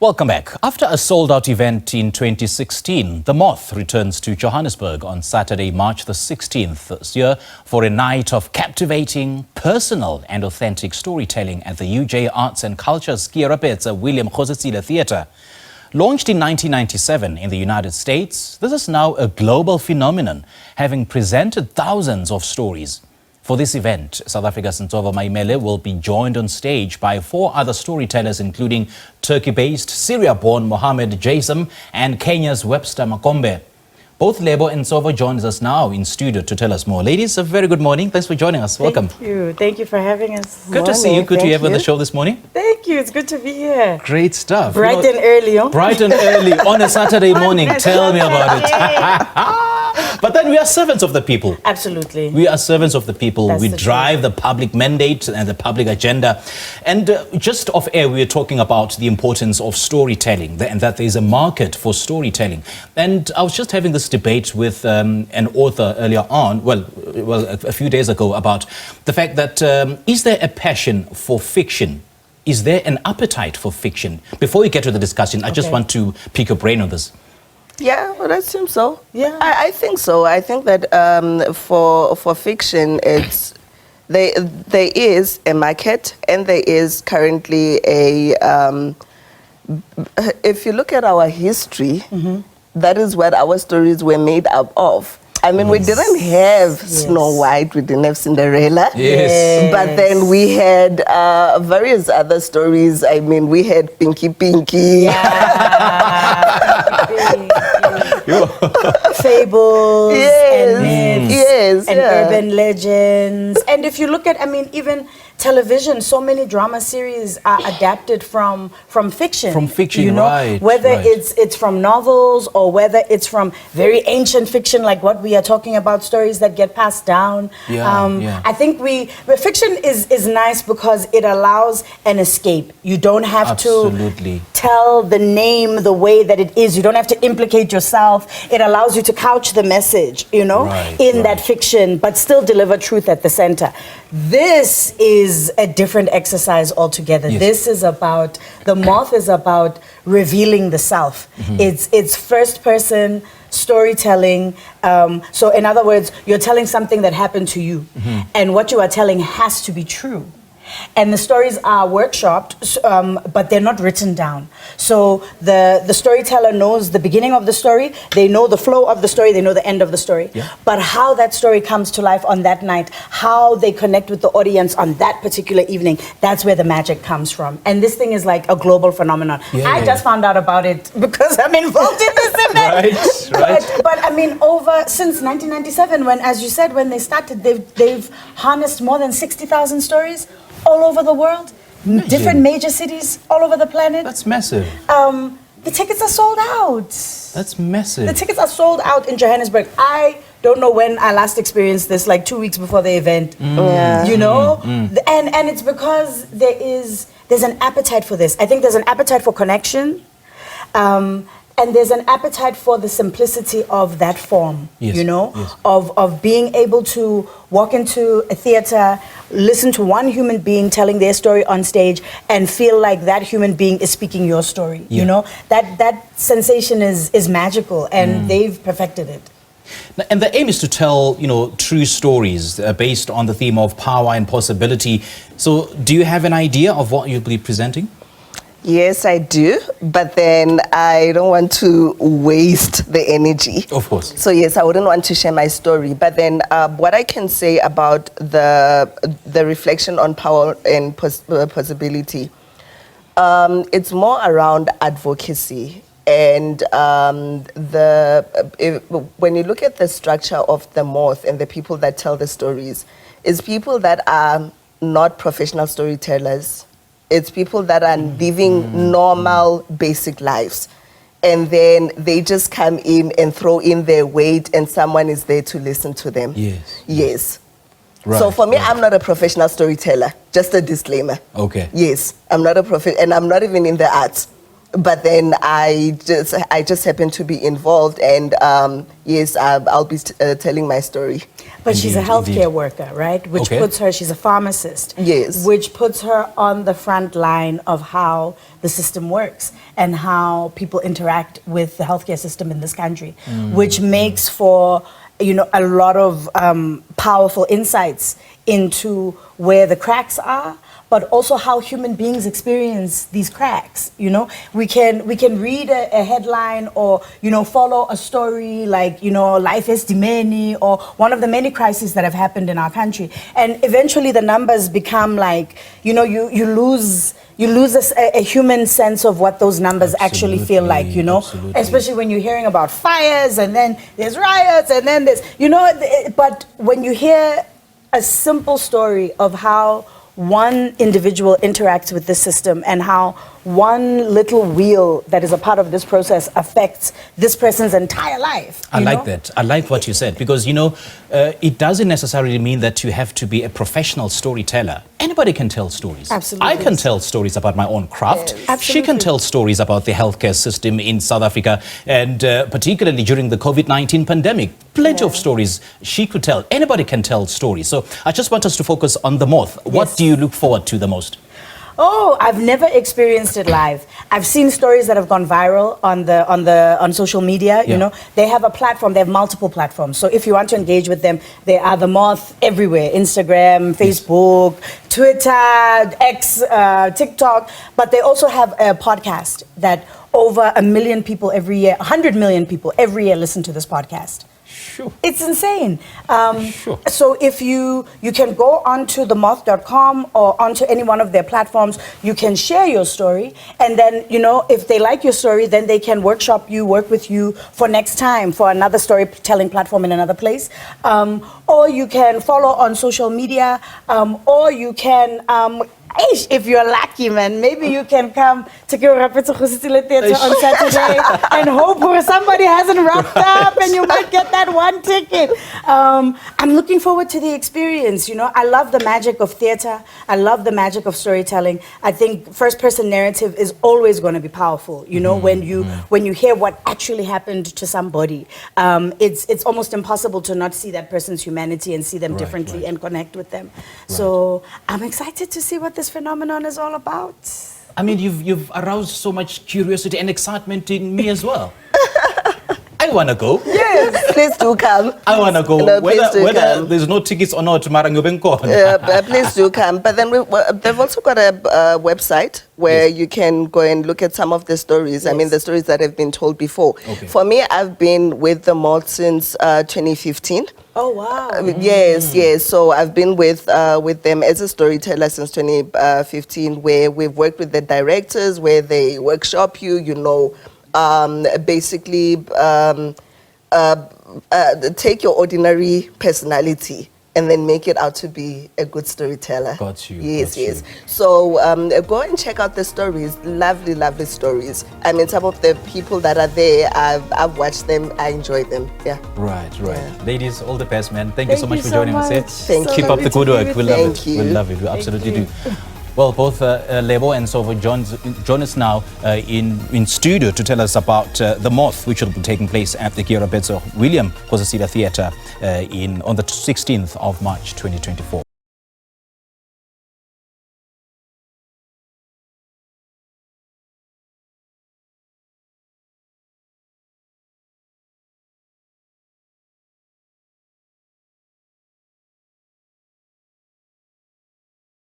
Welcome back. After a sold-out event in 2016, the Moth returns to Johannesburg on Saturday, March the 16th this year for a night of captivating, personal and authentic storytelling at the UJ Arts and Culture's Keorapetse William Kgositsile Theatre. Launched in 1997 in the United States, this is now a global phenomenon, having presented thousands of stories. For this event, South Africa's Nsovo Mayimele will be joined on stage by 4 other storytellers, including Turkey-based, Syria-born Mohammad, Jasem, and Kenya's Webster, Makombe. Both Lebo and Nsovo joins us now in studio to tell us more. Ladies, a very good morning. Thanks for joining us. Welcome. Thank you. Thank you for having us. Good to see you. Good to have you on the show this morning. Thank you. It's good to be here. Great stuff. Bright and early. Huh? Bright and early on a Saturday morning. Tell me about it. But then we are servants of the people. Absolutely. We are servants of the people. That's we the drive the public mandate and the public agenda. And just off air, we were talking about the importance of storytelling and that there is a market for storytelling. And I was just having this debate with an author earlier on, well, a few days ago, about the fact that is there a passion for fiction? Is there an appetite for fiction? Before we get to the discussion, I just want to pick your brain on this. Yeah, well, I assume so. Yeah, I think so. I think that for fiction, there is a market, and there is currently a. If you look at our history, that is what our stories were made up of. I mean, we didn't have Snow White, we didn't have Cinderella. Yes. But then we had various other stories. I mean, we had Pinky. Fables and myths and yeah. urban legends. And if you look at, I mean, even television, so many drama series are adapted from fiction. From fiction, you know? right. Whether right. it's from novels or whether it's from very ancient fiction, like what we are talking about, stories that get passed down. I think fiction is nice because it allows an escape. You don't have to tell the name the way that it is. You don't have to implicate yourself. It allows you to couch the message, in that fiction, but still deliver truth at the center. This is a different exercise altogether. Yes. This is about, the Moth is about revealing the self. It's first person storytelling. So in other words, you're telling something that happened to you. And what you are telling has to be true. And the stories are workshopped, but they're not written down. So the storyteller knows the beginning of the story, they know the flow of the story, they know the end of the story. But how that story comes to life on that night, how they connect with the audience on that particular evening, that's where the magic comes from. And this thing is like a global phenomenon. I just found out about it because I'm involved in this event. But I mean, since 1997, when, as you said, when they started, they've harnessed more than 60,000 stories all over the world, different major cities all over the planet. That's massive. The tickets are sold out. That's massive. The tickets are sold out in Johannesburg. I don't know when I last experienced this, like 2 weeks before the event. You know? And it's because there's an appetite for this. I think there's an appetite for connection. And there's an appetite for the simplicity of that form, of being able to walk into a theater, listen to one human being telling their story on stage and feel like that human being is speaking your story, you know? That sensation is magical, and they've perfected it. And the aim is to tell, true stories based on the theme of power and possibility. So do you have an idea of what you'll be presenting? Yes, I do, but then I don't want to waste the energy. Of course. So yes, I wouldn't want to share my story, but then what I can say about the reflection on power and possibility, it's more around advocacy. And when you look at the structure of the Moth and the people that tell the stories, it's people that are not professional storytellers. It's people that are living normal, basic lives. And then they just come in and throw in their weight, and someone is there to listen to them. Yes. Right, so for me, I'm not a professional storyteller. Just a disclaimer. Okay. Yes, I'm not a and I'm not even in the arts. but then I just happened to be involved, and yes, I'll be telling my story. But she's a healthcare worker, right? Which puts her, she's a pharmacist. Yes. Which puts her on the front line of how the system works and how people interact with the healthcare system in this country, which makes for, you know, a lot of powerful insights into where the cracks are, but also how human beings experience these cracks. You know, we can read a headline or, you know, follow a story like, you know, life is dimeni or one of the many crises that have happened in our country, and eventually the numbers become like, you know, you lose a human sense of what those numbers actually feel like, you know, especially when you're hearing about fires and then there's riots and then there's, you know, but when you hear a simple story of how one individual interacts with the system and how one little wheel that is a part of this process affects this person's entire life. I like that. I like what you said, because, you know, it doesn't necessarily mean that you have to be a professional storyteller. Anybody can tell stories. Absolutely. I can tell stories about my own craft. Yes. She can tell stories about the healthcare system in South Africa, and particularly during the COVID-19 pandemic. Plenty of stories she could tell. Anybody can tell stories. So I just want us to focus on The Moth. What do you look forward to the most? Oh, I've never experienced it live. I've seen stories that have gone viral on social media. You know, they have a platform. They have multiple platforms. So if you want to engage with them, they are The Moth everywhere: Instagram, Facebook, Twitter, X, TikTok. But they also have a podcast that over 1 million people every year, 100 million people every year listen to this podcast. Sure. It's insane. Sure. So if you can go onto themoth.com or onto any one of their platforms, you can share your story, and then, you know, if they like your story, then they can workshop you, work with you for next time for another storytelling platform in another place. Or you can follow on social media, or you can if you're lucky, man, maybe you can come to Keorapetse Kgositsile Theatre on Saturday and hope somebody hasn't wrapped up and you might get that one ticket. I'm looking forward to the experience. You know, I love the magic of theatre. I love the magic of storytelling. I think first-person narrative is always going to be powerful. You know, when you hear what actually happened to somebody, it's almost impossible to not see that person's humanity and see them differently and connect with them. So I'm excited to see what this phenomenon is all about. I mean, you've aroused so much curiosity and excitement in me as well. I want to go. Yes, please do come. I want to go. No, whether there's no tickets or not, please do come. But then they've also got a website where you can go and look at some of the stories. I mean, the stories that have been told before. For me, I've been with The Moth since 2015. Oh, wow. Yes. So I've been with them as a storyteller since 2015, where we've worked with the directors, where they workshop you, you know, basically take your ordinary personality and then make it out to be a good storyteller. Got you. Yes. So go and check out the stories. Lovely, lovely stories. I mean, some of the people that are there, I've watched them. I enjoy them. Yeah. Right. Yeah. Ladies, all the best, man. Thank you so much for joining us. Thank you. Keep up the good work. We love it. You. We love it. We absolutely do. Well, both Lebo and Nsovo join us now in studio to tell us about The Moth, which will be taking place at the Keorapetse Kgositsile Theatre on the 16th of March 2024.